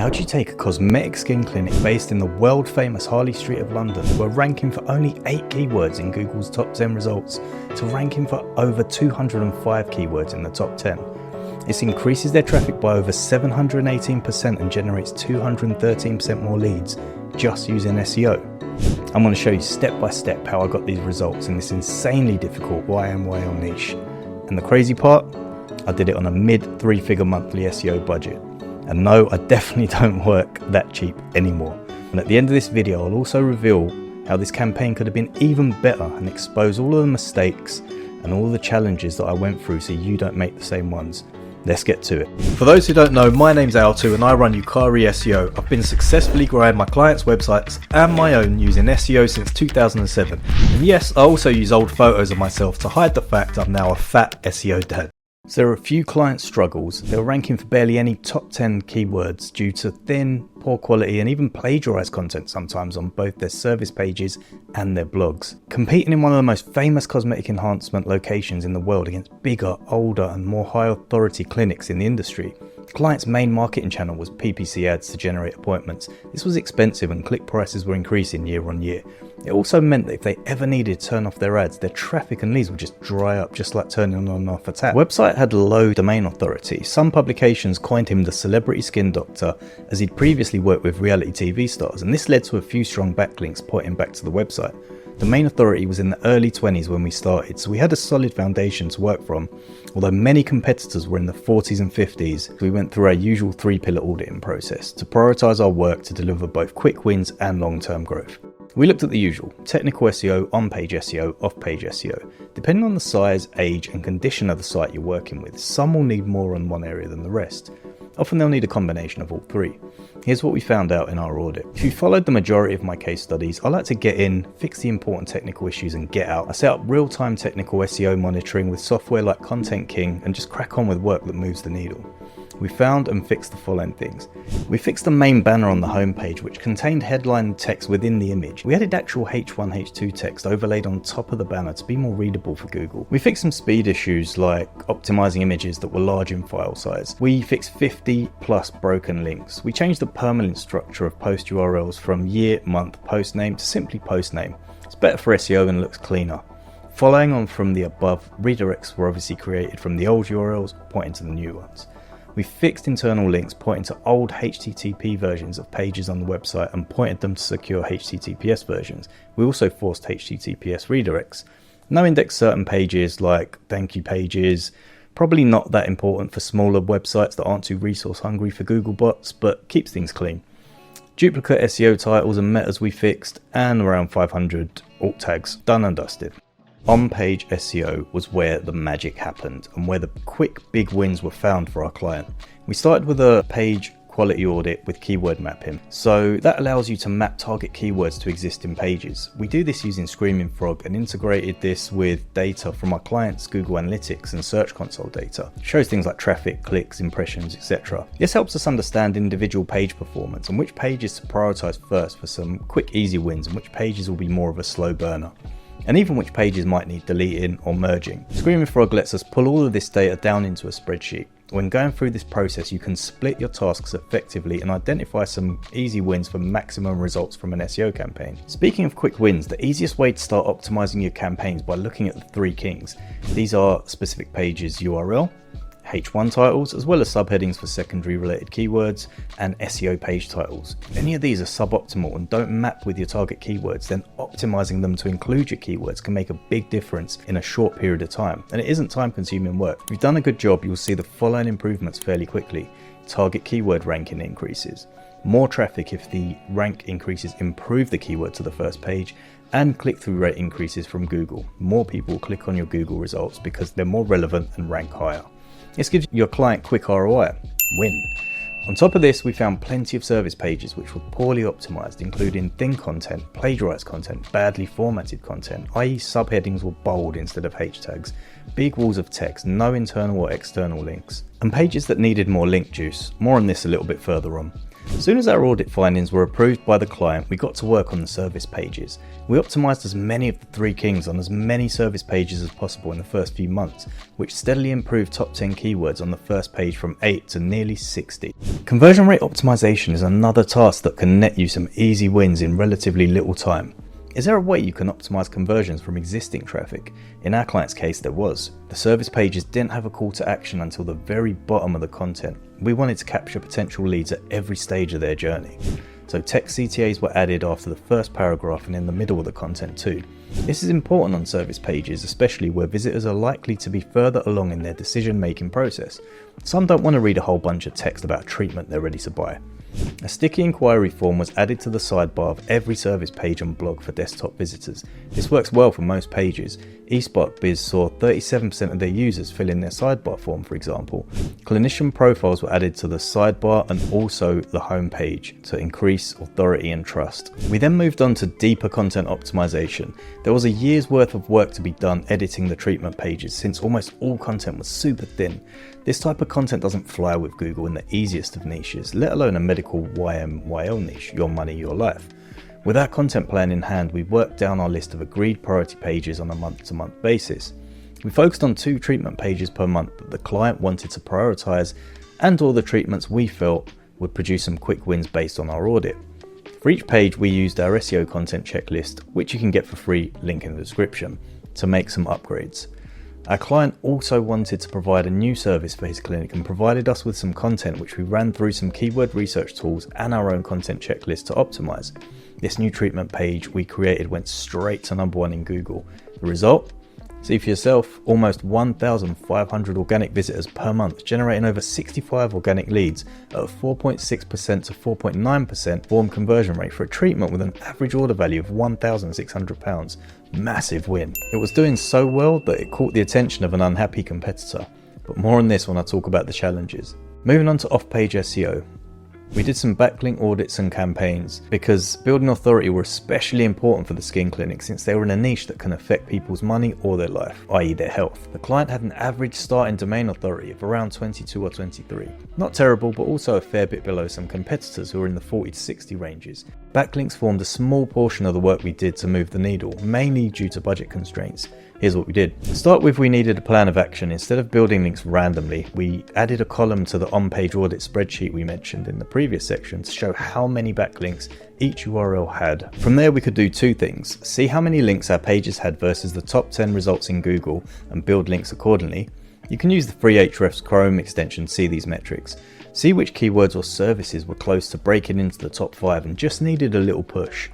How do you take a cosmetic skin clinic based in the world famous Harley Street of London, who are ranking for only 8 keywords in Google's top 10 results, to ranking for over 205 keywords in the top 10? This increases their traffic by over 718% and generates 213% more leads just using SEO. I'm going to show you step by step how I got these results in this insanely difficult YMYL niche. And the crazy part, I did it on a mid 3-figure monthly SEO budget. And no, I definitely don't work that cheap anymore. And at the end of this video, I'll also reveal how this campaign could have been even better and expose all of the mistakes and all the challenges that I went through so you don't make the same ones. Let's get to it. For those who don't know, my name's Altu and I run Yukari SEO. I've been successfully growing my clients' websites and my own using SEO since 2007. And yes, I also use old photos of myself to hide the fact I'm now a fat SEO dad. So there are a few client struggles. They were ranking for barely any top 10 keywords due to thin, poor quality and even plagiarized content sometimes on both their service pages and their blogs. Competing in one of the most famous cosmetic enhancement locations in the world against bigger, older and more high authority clinics in the industry. The client's main marketing channel was PPC ads to generate appointments. This was expensive and click prices were increasing year on year. It also meant that if they ever needed to turn off their ads, their traffic and leads would just dry up, just like turning on and off a tap. The website had low domain authority. Some publications coined him the celebrity skin doctor, as he'd previously worked with reality TV stars, and this led to a few strong backlinks pointing back to the website. Domain authority was in the early 20s when we started, so we had a solid foundation to work from, although many competitors were in the 40s and 50s. We went through our usual 3-pillar auditing process to prioritise our work to deliver both quick wins and long-term growth. We looked at the usual: technical SEO, on-page SEO, off-page SEO. Depending on the size, age and condition of the site you're working with, some will need more on one area than the rest. Often they'll need a combination of all three. Here's what we found out in our audit. If you followed the majority of my case studies, I like to get in, fix the important technical issues and get out. I set up real-time technical SEO monitoring with software like Content King and just crack on with work that moves the needle. We found and fixed the following things. We fixed the main banner on the homepage, which contained headline text within the image. We added actual H1, H2 text overlaid on top of the banner to be more readable for Google. We fixed some speed issues like optimizing images that were large in file size. We fixed 50 plus broken links. We changed the permalink structure of post URLs from year, month, post name to simply post name. It's better for SEO and looks cleaner. Following on from the above, redirects were obviously created from the old URLs pointing to the new ones. We fixed internal links pointing to old HTTP versions of pages on the website and pointed them to secure HTTPS versions. We also forced HTTPS redirects. No index certain pages like thank you pages. Probably not that important for smaller websites that aren't too resource hungry for Google bots, but keeps things clean. Duplicate SEO titles and metas we fixed, and around 500 alt tags done and dusted. On-page SEO was where the magic happened and where the quick big wins were found for our client. We started with a page quality audit with keyword mapping. So that allows you to map target keywords to existing pages. We do this using Screaming Frog and integrated this with data from our clients' Google Analytics and Search Console data. It shows things like traffic, clicks, impressions, etc. This helps us understand individual page performance and which pages to prioritize first for some quick easy wins and which pages will be more of a slow burner, and even which pages might need deleting or merging. Screaming Frog lets us pull all of this data down into a spreadsheet. When going through this process, you can split your tasks effectively and identify some easy wins for maximum results from an SEO campaign. Speaking of quick wins, the easiest way to start optimizing your campaigns by looking at the 3 kings. These are specific pages URL, H1 titles, as well as subheadings for secondary related keywords, and SEO page titles. If any of these are suboptimal and don't map with your target keywords, then optimizing them to include your keywords can make a big difference in a short period of time, and it isn't time consuming work. If you've done a good job, you'll see the following improvements fairly quickly. Target keyword ranking increases. More traffic if the rank increases improve the keyword to the first page, and click-through rate increases from Google. More people click on your Google results because they're more relevant and rank higher. This gives your client quick ROI. Win. On top of this, we found plenty of service pages which were poorly optimized, including thin content, plagiarized content, badly formatted content, i.e. subheadings were bold instead of H tags, big walls of text, no internal or external links, and pages that needed more link juice. More on this a little bit further on. As soon as our audit findings were approved by the client, we got to work on the service pages. We optimised as many of the three kings on as many service pages as possible in the first few months, which steadily improved top 10 keywords on the first page from 8 to nearly 60. Conversion rate optimisation is another task that can net you some easy wins in relatively little time. Is there a way you can optimize conversions from existing traffic? In our client's case, there was. The service pages didn't have a call to action until the very bottom of the content. We wanted to capture potential leads at every stage of their journey. So text CTAs were added after the first paragraph and in the middle of the content too. This is important on service pages, especially where visitors are likely to be further along in their decision-making process. Some don't want to read a whole bunch of text about a treatment they're ready to buy. A sticky inquiry form was added to the sidebar of every service page and blog for desktop visitors. This works well for most pages. eSpotBiz saw 37% of their users fill in their sidebar form, for example. Clinician profiles were added to the sidebar and also the home page to increase authority and trust. We then moved on to deeper content optimization. There was a year's worth of work to be done editing the treatment pages since almost all content was super thin. This type of content doesn't fly with Google in the easiest of niches, let alone a medical YMYL niche, your money, your life. With our content plan in hand, we worked down our list of agreed priority pages on a month-to-month basis. We focused on 2 treatment pages per month that the client wanted to prioritize and all the treatments we felt would produce some quick wins based on our audit. For each page, we used our SEO content checklist, which you can get for free, link in the description, to make some upgrades. Our client also wanted to provide a new service for his clinic and provided us with some content which we ran through some keyword research tools and our own content checklist to optimize. This new treatment page we created went straight to #1 in Google. The result? See for yourself, almost 1,500 organic visitors per month, generating over 65 organic leads at a 4.6% to 4.9% warm conversion rate for a treatment with an average order value of £1,600. Massive win. It was doing so well that it caught the attention of an unhappy competitor, but more on this when I talk about the challenges. Moving on to off-page SEO. We did some backlink audits and campaigns because building authority were especially important for the skin clinic since they were in a niche that can affect people's money or their life, i.e. their health. The client had an average starting domain authority of around 22 or 23. Not terrible, but also a fair bit below some competitors who are in the 40 to 60 ranges. Backlinks formed a small portion of the work we did to move the needle, mainly due to budget constraints. Here's what we did. To start with, we needed a plan of action. Instead of building links randomly, we added a column to the on-page audit spreadsheet we mentioned in the previous section to show how many backlinks each URL had. From there, we could do 2 things. See how many links our pages had versus the top 10 results in Google and build links accordingly. You can use the free Ahrefs Chrome extension to see these metrics. See which keywords or services were close to breaking into the top 5 and just needed a little push.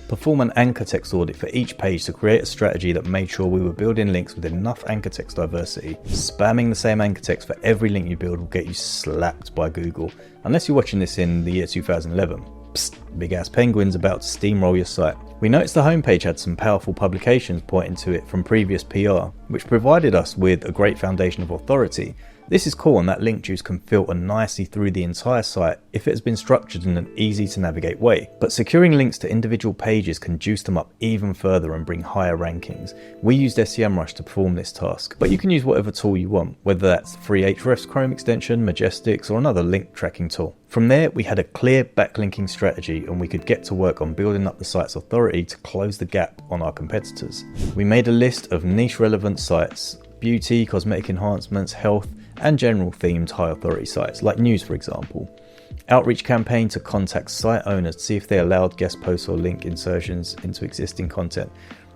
Perform an anchor text audit for each page to create a strategy that made sure we were building links with enough anchor text diversity. Spamming the same anchor text for every link you build will get you slapped by Google, unless you're watching this in the year 2011. Psst, big ass penguins about to steamroll your site. We noticed the homepage had some powerful publications pointing to it from previous PR, which provided us with a great foundation of authority. This is cool, and that link juice can filter nicely through the entire site if it has been structured in an easy to navigate way. But securing links to individual pages can juice them up even further and bring higher rankings. We used SEMrush to perform this task, but you can use whatever tool you want, whether that's the free Ahrefs Chrome extension, Majestics, or another link tracking tool. From there, we had a clear backlinking strategy and we could get to work on building up the site's authority to close the gap on our competitors. We made a list of niche relevant sites, beauty, cosmetic enhancements, health, and general themed high authority sites like news, for example. Outreach campaign to contact site owners to see if they allowed guest posts or link insertions into existing content.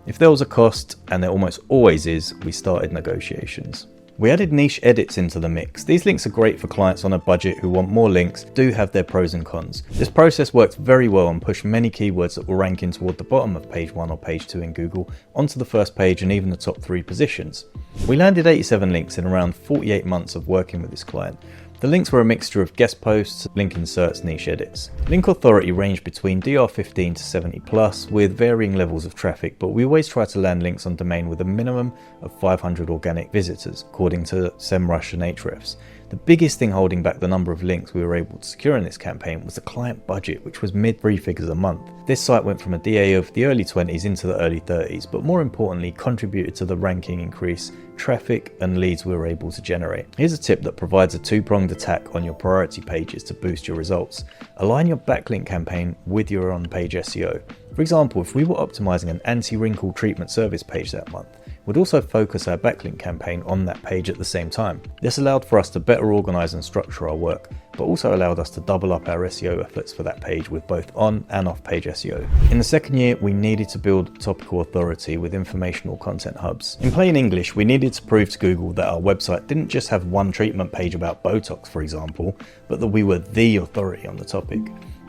If there was a cost, and there almost always is, we started negotiations. We added niche edits into the mix. These links are great for clients on a budget who want more links, do have their pros and cons. This process worked very well and pushed many keywords that were ranking toward the bottom of page 1 or page 2 in Google onto the first page and even the top 3 positions. We landed 87 links in around 48 months of working with this client. The links were a mixture of guest posts, link inserts, niche edits. Link authority ranged between DR15 to 70 plus with varying levels of traffic, but we always try to land links on domain with a minimum of 500 organic visitors, according to SEMrush and Ahrefs. The biggest thing holding back the number of links we were able to secure in this campaign was the client budget, which was mid 3 figures a month. This site went from a DA of the early 20s into the early 30s, but more importantly contributed to the ranking increase, traffic and leads we were able to generate. Here's a tip that provides a two-pronged attack on your priority pages to boost your results. Align your backlink campaign with your on-page SEO. For example, if we were optimizing an anti-wrinkle treatment service page that month, we'd also focus our backlink campaign on that page at the same time. This allowed for us to better organize and structure our work, but also allowed us to double up our SEO efforts for that page with both on and off page SEO. In the second year, we needed to build topical authority with informational content hubs. In plain English, we needed to prove to Google that our website didn't just have one treatment page about Botox, for example, but that we were the authority on the topic.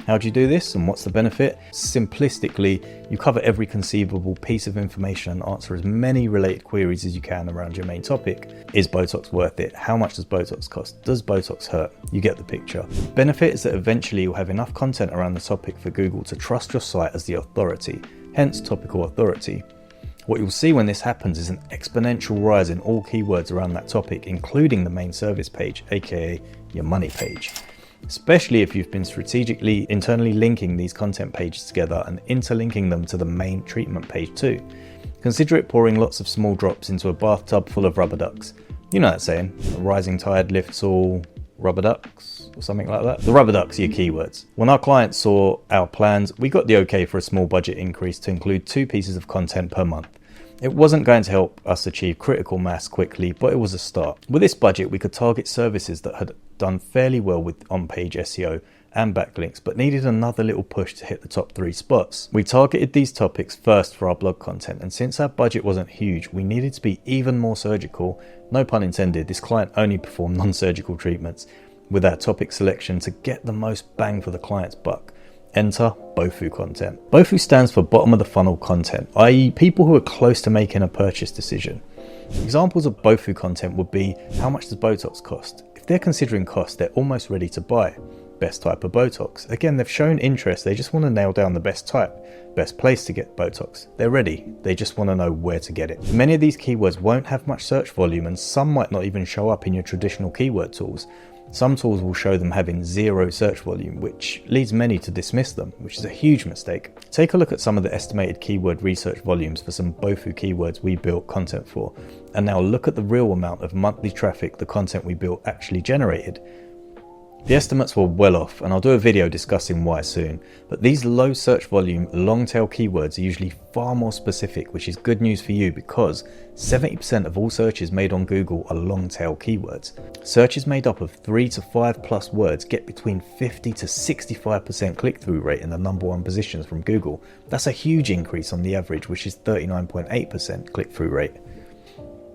How do you do this and what's the benefit? Simplistically, you cover every conceivable piece of information and answer as many related queries as you can around your main topic. Is Botox worth it? How much does Botox cost? Does Botox hurt? You get the picture. Benefit is that eventually you'll have enough content around the topic for Google to trust your site as the authority, hence topical authority. What you'll see when this happens is an exponential rise in all keywords around that topic, including the main service page, aka your money page. Especially if you've been strategically internally linking these content pages together and interlinking them to the main treatment page too. Consider it pouring lots of small drops into a bathtub full of rubber ducks. You know that saying, a rising tide lifts all rubber ducks or something like that. The rubber ducks are your keywords. When our clients saw our plans, we got the okay for a small budget increase to include 2 pieces of content per month. It wasn't going to help us achieve critical mass quickly, but it was a start. With this budget, we could target services that had done fairly well with on-page SEO and backlinks, but needed another little push to hit the top 3 spots. We targeted these topics first for our blog content, and since our budget wasn't huge, we needed to be even more surgical. No pun intended, this client only performed non-surgical treatments with our topic selection to get the most bang for the client's buck. Enter bofu content. Bofu stands for bottom of the funnel content, i.e. people who are close to making a purchase decision. Examples of bofu content would be, how much does Botox cost? If they're considering cost, they're almost ready to buy. Best type of Botox. Again, they've shown interest, they just want to nail down the best type. Best place to get Botox. They're ready, they just want to know where to get it. Many of these keywords won't have much search volume and some might not even show up in your traditional keyword tools. Some tools will show them having 0 search volume, which leads many to dismiss them, which is a huge mistake. Take a look at some of the estimated keyword research volumes for some bofu keywords we built content for, and now look at the real amount of monthly traffic the content we built actually generated. The estimates were well off, and I'll do a video discussing why soon, but these low search volume, long tail keywords are usually far more specific, which is good news for you because 70% of all searches made on Google are long tail keywords. Searches made up of 3 to 5 plus words get between 50 to 65% click-through rate in the #1 positions from Google. That's a huge increase on the average, which is 39.8% click-through rate.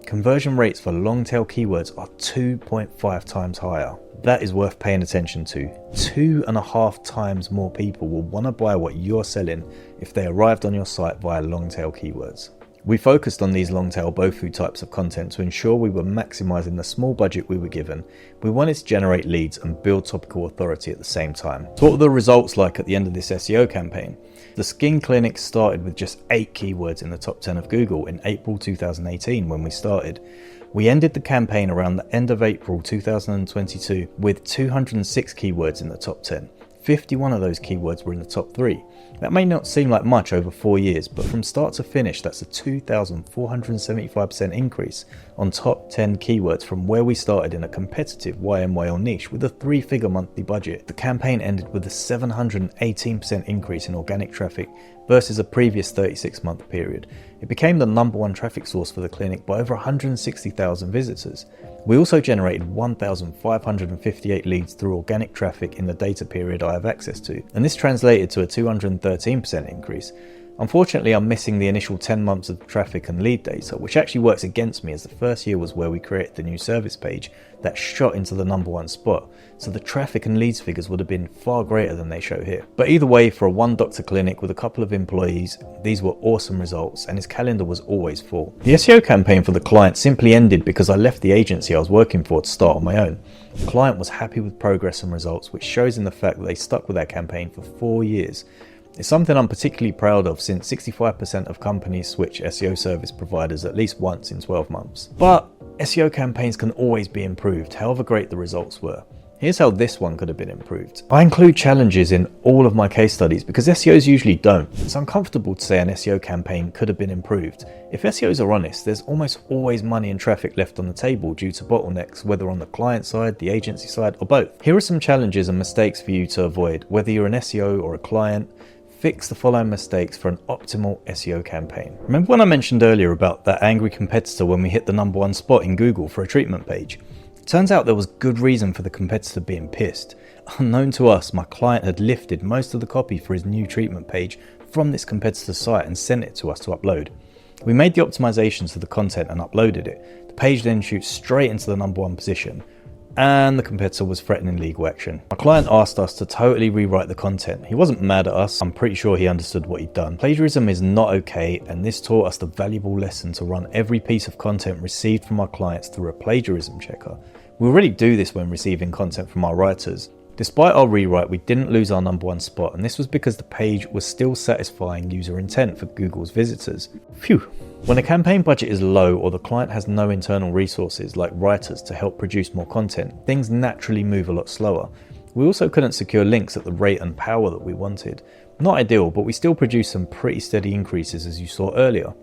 Conversion rates for long tail keywords are 2.5 times higher. That is worth paying attention to. 2.5 times more people will want to buy what you're selling if they arrived on your site via long tail keywords. We focused on these long tail bofu types of content to ensure we were maximizing the small budget we were given. We wanted to generate leads and build topical authority at the same time. So what were the results like at the end of this SEO campaign? The Skin Clinic started with just 8 keywords in the top 10 of Google in April 2018 when we started. We ended the campaign around the end of April 2022 with 206 keywords in the top 10. 51 of those keywords were in the top 3. That may not seem like much over 4 years, but from start to finish, that's a 2,475% increase on top 10 keywords from where we started in a competitive YMYL niche with a 3-figure monthly budget. The campaign ended with a 718% increase in organic traffic versus a previous 36-month period. It became the #1 traffic source for the clinic by over 160,000 visitors. We also generated 1,558 leads through organic traffic in the data period I have access to, and this translated to a 213% increase. Unfortunately, I'm missing the initial 10 months of traffic and lead data, which actually works against me as the first year was where we created the new service page that shot into the #1 spot, so the traffic and leads figures would have been far greater than they show here. But either way, for a 1-doctor clinic with a couple of employees, these were awesome results and his calendar was always full. The SEO campaign for the client simply ended because I left the agency I was working for to start on my own. The client was happy with progress and results, which shows in the fact that they stuck with their campaign for 4 years. It's something I'm particularly proud of since 65% of companies switch SEO service providers at least once in 12 months. But SEO campaigns can always be improved, however great the results were. Here's how this one could have been improved. I include challenges in all of my case studies because SEOs usually don't. It's uncomfortable to say an SEO campaign could have been improved. If SEOs are honest, there's almost always money and traffic left on the table due to bottlenecks, whether on the client side, the agency side, or both. Here are some challenges and mistakes for you to avoid, whether you're an SEO or a client. Fix the following mistakes for an optimal SEO campaign. Remember when I mentioned earlier about that angry competitor when we hit the #1 spot in Google for a treatment page? Turns out there was good reason for the competitor being pissed. Unknown to us, my client had lifted most of the copy for his new treatment page from this competitor's site and sent it to us to upload. We made the optimizations to the content and uploaded it. The page then shoots straight into the #1 position, and the competitor was threatening legal action. My client asked us to totally rewrite the content. He wasn't mad at us, I'm pretty sure he understood what he'd done. Plagiarism is not okay, and this taught us the valuable lesson to run every piece of content received from our clients through a plagiarism checker. We already do this when receiving content from our writers. Despite our rewrite, we didn't lose our #1 spot, and this was because the page was still satisfying user intent for Google's visitors. Phew! When a campaign budget is low or the client has no internal resources like writers to help produce more content, things naturally move a lot slower. We also couldn't secure links at the rate and power that we wanted. Not ideal, but we still produced some pretty steady increases as you saw earlier.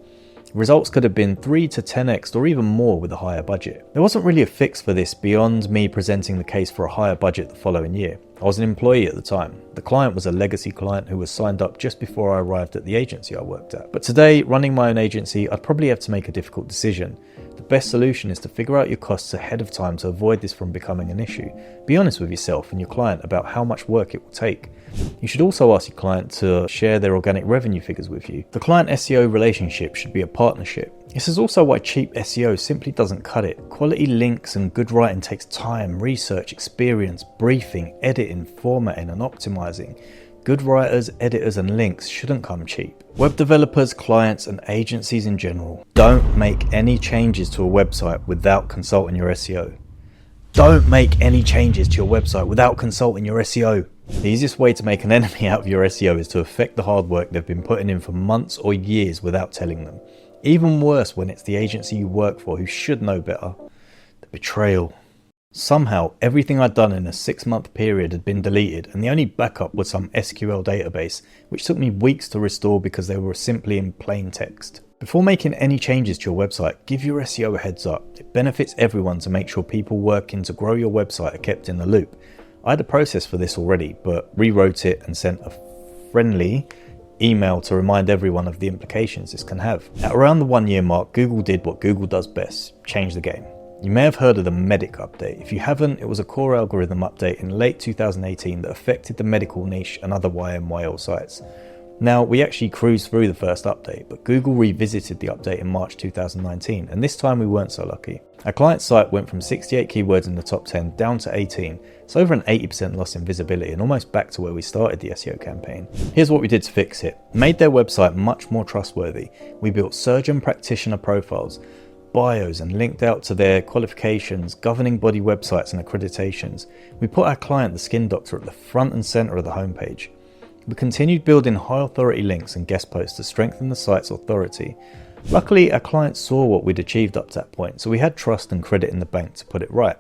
Results could have been 3 to 10x or even more with a higher budget. There wasn't really a fix for this beyond me presenting the case for a higher budget the following year. I was an employee at the time. The client was a legacy client who was signed up just before I arrived at the agency I worked at. But today, running my own agency, I'd probably have to make a difficult decision. The best solution is to figure out your costs ahead of time to avoid this from becoming an issue. Be honest with yourself and your client about how much work it will take. You should also ask your client to share their organic revenue figures with you. The client SEO relationship should be a partnership. This is also why cheap SEO simply doesn't cut it. Quality links and good writing takes time, research, experience, briefing, editing, formatting and optimizing. Good writers, editors and links shouldn't come cheap. Web developers, clients and agencies in general, don't make any changes to a website without consulting your SEO. Don't make any changes to your website without consulting your SEO. The easiest way to make an enemy out of your SEO is to affect the hard work they've been putting in for months or years without telling them. Even worse when it's the agency you work for who should know better. The betrayal. Somehow, everything I'd done in a 6-month period had been deleted, and the only backup was some SQL database, which took me weeks to restore because they were simply in plain text. Before making any changes to your website, give your SEO a heads up. It benefits everyone to make sure people working to grow your website are kept in the loop. I had a process for this already, but rewrote it and sent a friendly email to remind everyone of the implications this can have. At around the 1-year mark, Google did what Google does best, change the game. You may have heard of the Medic update. If you haven't, it was a core algorithm update in late 2018 that affected the medical niche and other YMYL sites. Now, we actually cruised through the first update, but Google revisited the update in March 2019, and this time we weren't so lucky. Our client site went from 68 keywords in the top 10 down to 18. It's over an 80% loss in visibility and almost back to where we started the SEO campaign. Here's what we did to fix it. Made their website much more trustworthy. We built surgeon practitioner profiles, bios and linked out to their qualifications, governing body websites and accreditations. We put our client, the skin doctor, at the front and center of the homepage. We continued building high authority links and guest posts to strengthen the site's authority. Luckily, our clients saw what we'd achieved up to that point, so we had trust and credit in the bank to put it right.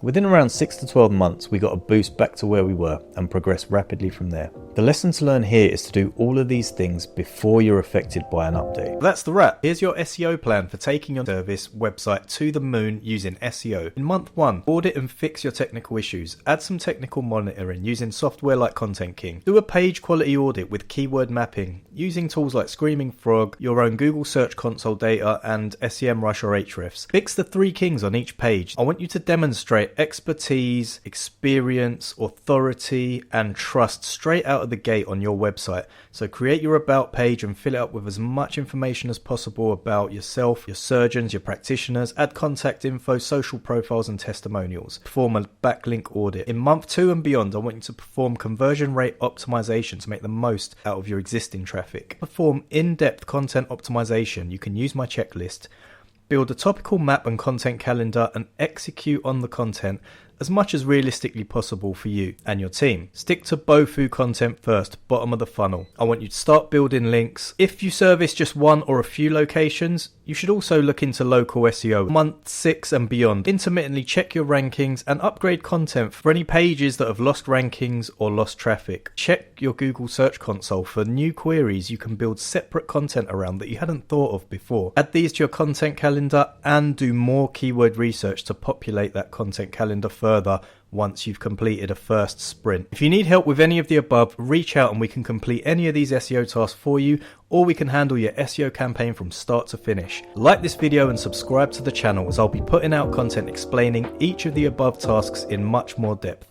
Within around 6 to 12 months, we got a boost back to where we were and progressed rapidly from there. The lesson to learn here is to do all of these things before you're affected by an update. That's the wrap. Here's your SEO plan for taking your service website to the moon using SEO. In month 1, audit and fix your technical issues. Add some technical monitoring using software like Content King. Do a page quality audit with keyword mapping using tools like Screaming Frog, your own Google Search Console data and SEMrush or Ahrefs. Fix the 3 kings on each page. I want you to demonstrate expertise, experience, authority and trust straight out of the gate on your website. So create your about page and fill it up with as much information as possible about yourself, your surgeons, your practitioners. Add contact info, social profiles and testimonials. Perform a backlink audit. In month 2 and beyond, I want you to perform conversion rate optimization to make the most out of your existing traffic. Perform in-depth content optimization. You can use my checklist. Build a topical map and content calendar and execute on the content as much as realistically possible for you and your team. Stick to bofu content first, bottom of the funnel. I want you to start building links. If you service just one or a few locations, you should also look into local SEO, month 6 and beyond. Intermittently check your rankings and upgrade content for any pages that have lost rankings or lost traffic. Check your Google Search Console for new queries you can build separate content around that you hadn't thought of before. Add these to your content calendar and do more keyword research to populate that content calendar further once you've completed a first sprint. If you need help with any of the above, reach out and we can complete any of these SEO tasks for you, or we can handle your SEO campaign from start to finish. Like this video and subscribe to the channel, as I'll be putting out content explaining each of the above tasks in much more depth.